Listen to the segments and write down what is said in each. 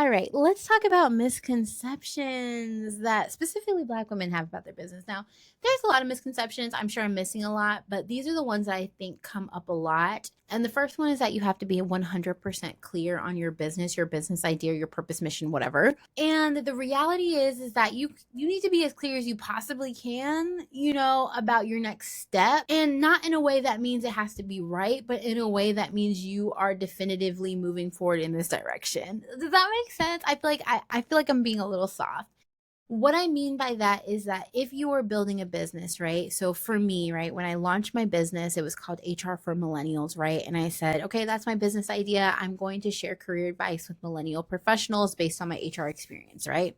All right, let's talk about misconceptions that specifically Black women have about their business. Now, there's a lot of misconceptions. I'm sure I'm missing a lot, but these are the ones that I think come up a lot. And the first one is that you have to be 100% clear on your business idea, your purpose, mission, whatever. And the reality is that you need to be as clear as you possibly can, about your next step, and not in a way that means it has to be right, but in a way that means you are definitively moving forward in this direction. Does that make sense? I feel like I'm being a little soft. What I mean by that is that if you are building a business, right? So for me, right, when I launched my business, it was called HR for Millennials, right? And I said, okay, that's my business idea. I'm going to share career advice with millennial professionals based on my HR experience, right?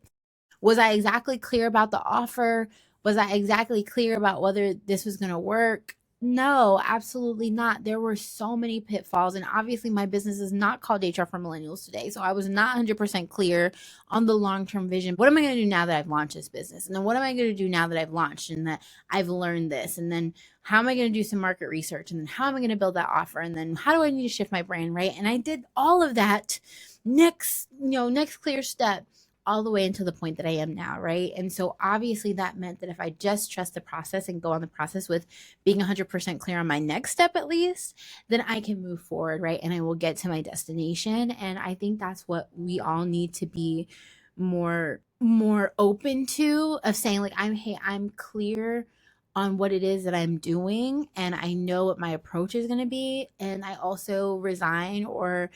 Was I exactly clear about the offer? Was I exactly clear about whether this was going to work? No, absolutely not. There were so many pitfalls. And obviously, my business is not called HR for Millennials today. So I was not 100% clear on the long term vision. What am I going to do now that I've launched this business? And then what am I going to do now that I've launched and that I've learned this? And then how am I going to do some market research? And then how am I going to build that offer? And then how do I need to shift my brand? Right. And I did all of that next clear step all the way until the point that I am now, right? And so obviously that meant that if I just trust the process and go on the process with being 100% clear on my next step at least, then I can move forward, right? And I will get to my destination. And I think that's what we all need to be more open to, of saying like, I'm clear on what it is that I'm doing, and I know what my approach is going to be, and I also resign or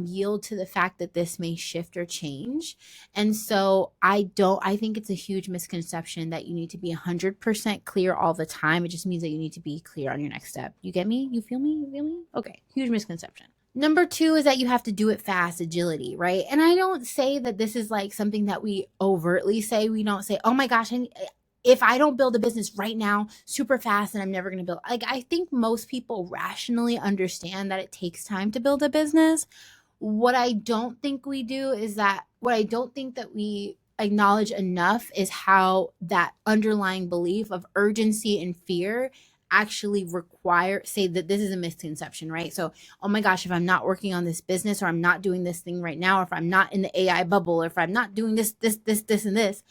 yield to the fact that this may shift or change. And so I think it's a huge misconception that you need to be 100% clear all the time. It just means that you need to be clear on your next step. You get me? You feel me? You feel me? Okay, huge misconception. Number two is that you have to do it fast, agility, right? And I don't say that this is like something that we overtly say. We don't say, oh my gosh, if I don't build a business right now super fast, then I'm never going to build. Like, I think most people rationally understand that it takes time to build a business. What I don't think we do is that what I don't think that we acknowledge enough is how that underlying belief of urgency and fear actually say that this is a misconception, right? So, oh my gosh, if I'm not working on this business, or I'm not doing this thing right now, or if I'm not in the AI bubble, or if I'm not doing this, and this,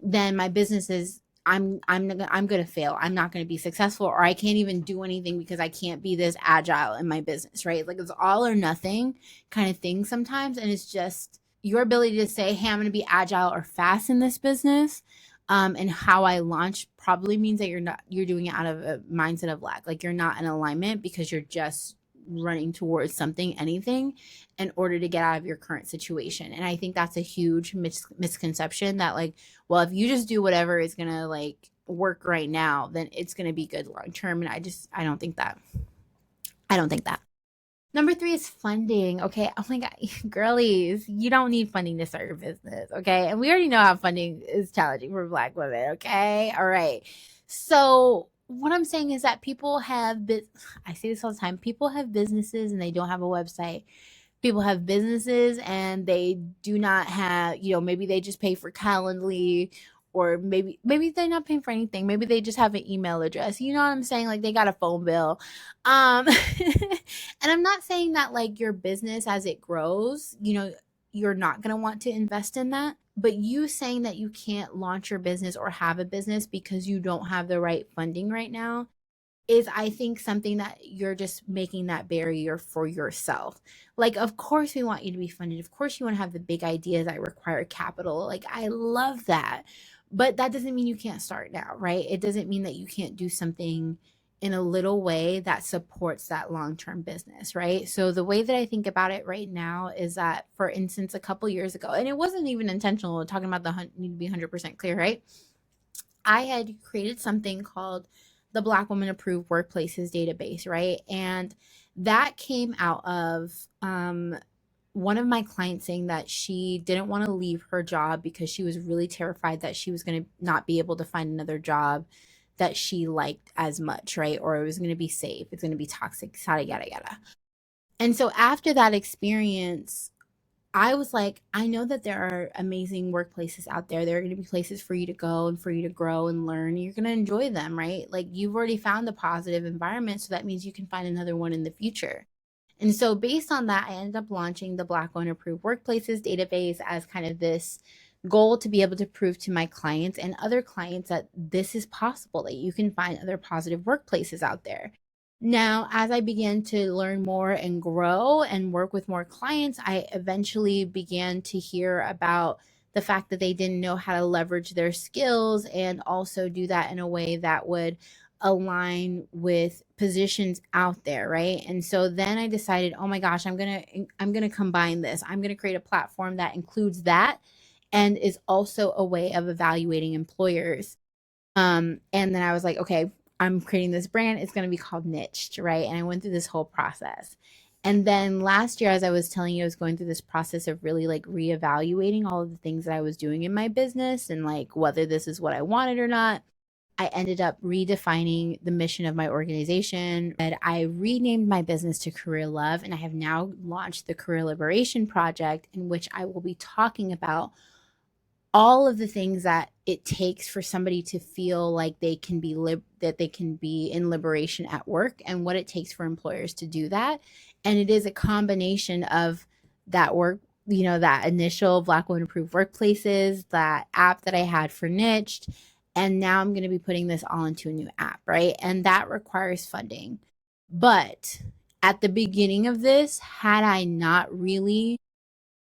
then my business is I'm gonna fail. I'm not gonna be successful, or I can't even do anything because I can't be this agile in my business, right? Like, it's all or nothing kind of thing sometimes, and it's just your ability to say, hey, I'm gonna be agile or fast in this business. And how I launch probably means that you're doing it out of a mindset of lack. Like, you're not in alignment because you're just running towards something, anything, in order to get out of your current situation. And I think that's a huge misconception that, like, well, if you just do whatever is gonna like work right now, then it's gonna be good long term. And I don't think that. I don't think that. Number three is funding. Okay. Oh my God. Girlies, you don't need funding to start your business. Okay. And we already know how funding is challenging for Black women. Okay. All right. So, what I'm saying is that I say this all the time, people have businesses and they don't have a website. People have businesses and they do not have, maybe they just pay for Calendly, or maybe they're not paying for anything. Maybe they just have an email address. You know what I'm saying? Like, they got a phone bill. And I'm not saying that like your business as it grows, you're not going to want to invest in that. But you saying that you can't launch your business or have a business because you don't have the right funding right now is, I think, something that you're just making that barrier for yourself. Like, of course we want you to be funded. Of course you want to have the big ideas that require capital. Like, I love that. But that doesn't mean you can't start now, right? It doesn't mean that you can't do something in a little way that supports that long-term business, right? So the way that I think about it right now is that, for instance, a couple years ago, and it wasn't even intentional, talking about the need to be 100% clear, right? I had created something called the Black Woman Approved Workplaces Database, right? And that came out of one of my clients saying that she didn't want to leave her job because she was really terrified that she was going to not be able to find another job that she liked as much, right? Or it was going to be safe, it's going to be toxic, yada, yada, yada. And so after that experience, I was like, I know that there are amazing workplaces out there. There are going to be places for you to go and for you to grow and learn. You're going to enjoy them, right? Like, you've already found a positive environment. So that means you can find another one in the future. And so based on that, I ended up launching the Black Women Approved Workplaces database as kind of this goal to be able to prove to my clients and other clients that this is possible, that you can find other positive workplaces out there. Now, as I began to learn more and grow and work with more clients, I eventually began to hear about the fact that they didn't know how to leverage their skills and also do that in a way that would align with positions out there, right? And so then I decided, oh my gosh, I'm going to combine this. I'm going to create a platform that includes that and is also a way of evaluating employers. And then I was like, okay, I'm creating this brand. It's going to be called Niched, right? And I went through this whole process. And then last year, as I was telling you, I was going through this process of really like reevaluating all of the things that I was doing in my business and like whether this is what I wanted or not. I ended up redefining the mission of my organization, and I renamed my business to Career Love. And I have now launched the Career Liberation Project, in which I will be talking about all of the things that it takes for somebody to feel like they can be that they can be in liberation at work, and what it takes for employers to do that. And it is a combination of that work, that initial Black Women Approved Workplaces, that app that I had for Niched, and now I'm going to be putting this all into a new app, right? And that requires funding. But at the beginning of this, had I not really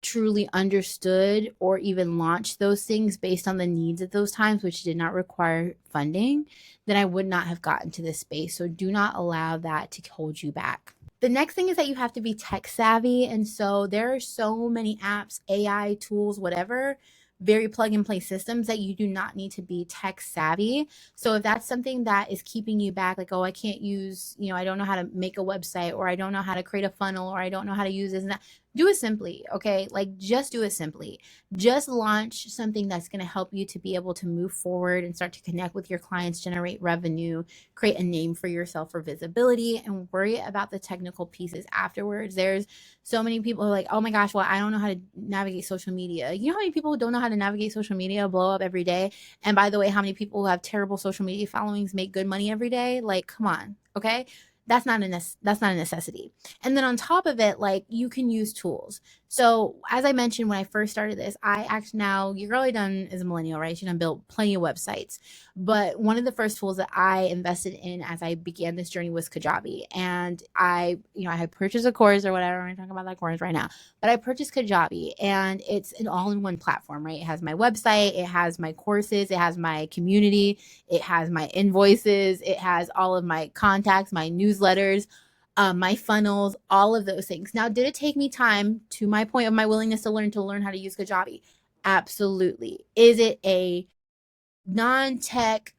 truly understood or even launched those things based on the needs at those times, which did not require funding, then I would not have gotten to this space. So do not allow that to hold you back. The next thing is that you have to be tech savvy. And so there are so many apps, AI tools, whatever, very plug and play systems that you do not need to be tech savvy. So if that's something that is keeping you back, like, oh, I can't use, I don't know how to make a website, or I don't know how to create a funnel, or I don't know how to use this and that, do it simply, okay? Like, just do it simply. Just launch something that's going to help you to be able to move forward and start to connect with your clients, generate revenue, create a name for yourself for visibility, and worry about the technical pieces afterwards. There's so many people who are like, oh my gosh, well, I don't know how to navigate social media. You know how many people who don't know how to navigate social media blow up every day? And by the way, how many people who have terrible social media followings make good money every day? Like, come on, okay? That's not a necessity. And then on top of it, like, you can use tools. So as I mentioned when I first started this, I actually, now your girl done is a millennial, right? She done built plenty of websites. But one of the first tools that I invested in as I began this journey was Kajabi. And I had purchased a course or whatever. I'm talking about that course right now. But I purchased Kajabi, and it's an all-in-one platform, right? It has my website, it has my courses, it has my community, it has my invoices, it has all of my contacts, my newsletters, my funnels, all of those things. Now, did it take me time, to my point of my willingness to learn how to use Kajabi? Absolutely. Is it a non-tech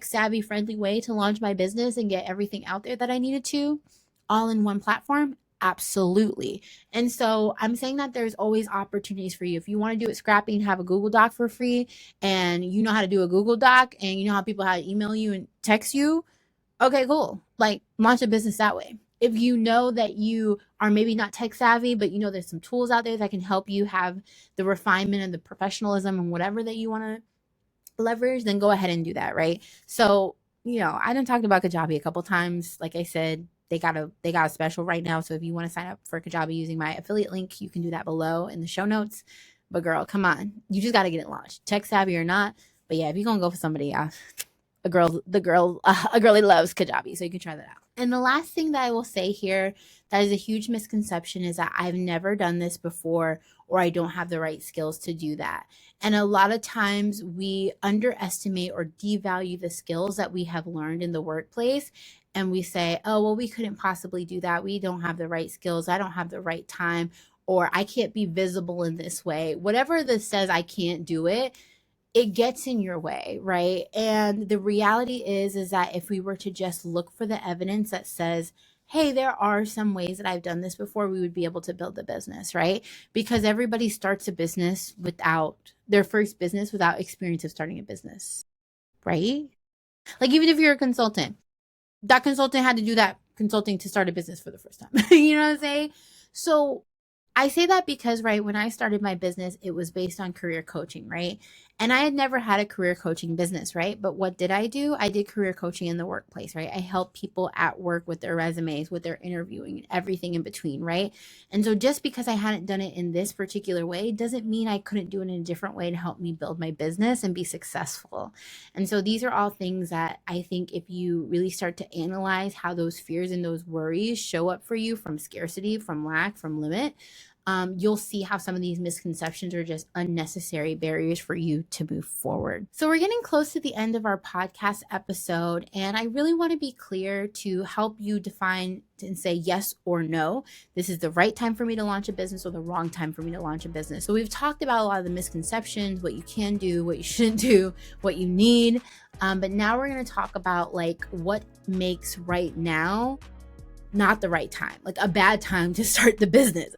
savvy friendly way to launch my business and get everything out there that I needed to, all in one platform? Absolutely. And so I'm saying that there's always opportunities for you. If you want to do it scrappy and have a Google Doc for free, and you know how to do a Google Doc, and you know how people how to email you and text you, okay, cool. Like, launch a business that way. If you know that you are maybe not tech savvy, but you know there's some tools out there that can help you have the refinement and the professionalism and whatever that you want to leverage, then go ahead and do that, right? So, I done talked about Kajabi a couple times. Like I said, they got a special right now. So if you want to sign up for Kajabi using my affiliate link, you can do that below in the show notes. But girl, come on, you just got to get it launched, tech savvy or not. But yeah, if you're gonna go for somebody, a girlie loves Kajabi, so you can try that out. And the last thing that I will say here that is a huge misconception is that I've never done this before, or I don't have the right skills to do that. And a lot of times we underestimate or devalue the skills that we have learned in the workplace. And we say, oh, well, we couldn't possibly do that. We don't have the right skills. I don't have the right time, or I can't be visible in this way. Whatever this says, I can't do it, it gets in your way, right? And the reality is that if we were to just look for the evidence that says, hey, there are some ways that I've done this before, we would be able to build the business, right? Because everybody starts a business without their first business without experience of starting a business, right? Like, even if you're a consultant, that consultant had to do that consulting to start a business for the first time. You know what I'm saying? So I say that because, right, when I started my business, it was based on career coaching, right? And I had never had a career coaching business, right? But what did I do? I did career coaching in the workplace, right? I help people at work with their resumes, with their interviewing, and everything in between, right? And so just because I hadn't done it in this particular way doesn't mean I couldn't do it in a different way to help me build my business and be successful. And so these are all things that I think if you really start to analyze how those fears and those worries show up for you from scarcity, from lack, from limit, you'll see how some of these misconceptions are just unnecessary barriers for you to move forward. So, we're getting close to the end of our podcast episode, and I really want to be clear to help you define and say yes or no. This is the right time for me to launch a business or the wrong time for me to launch a business. So, we've talked about a lot of the misconceptions, what you can do, what you shouldn't do, what you need. But now we're going to talk about like what makes right now not the right time, like a bad time to start the business.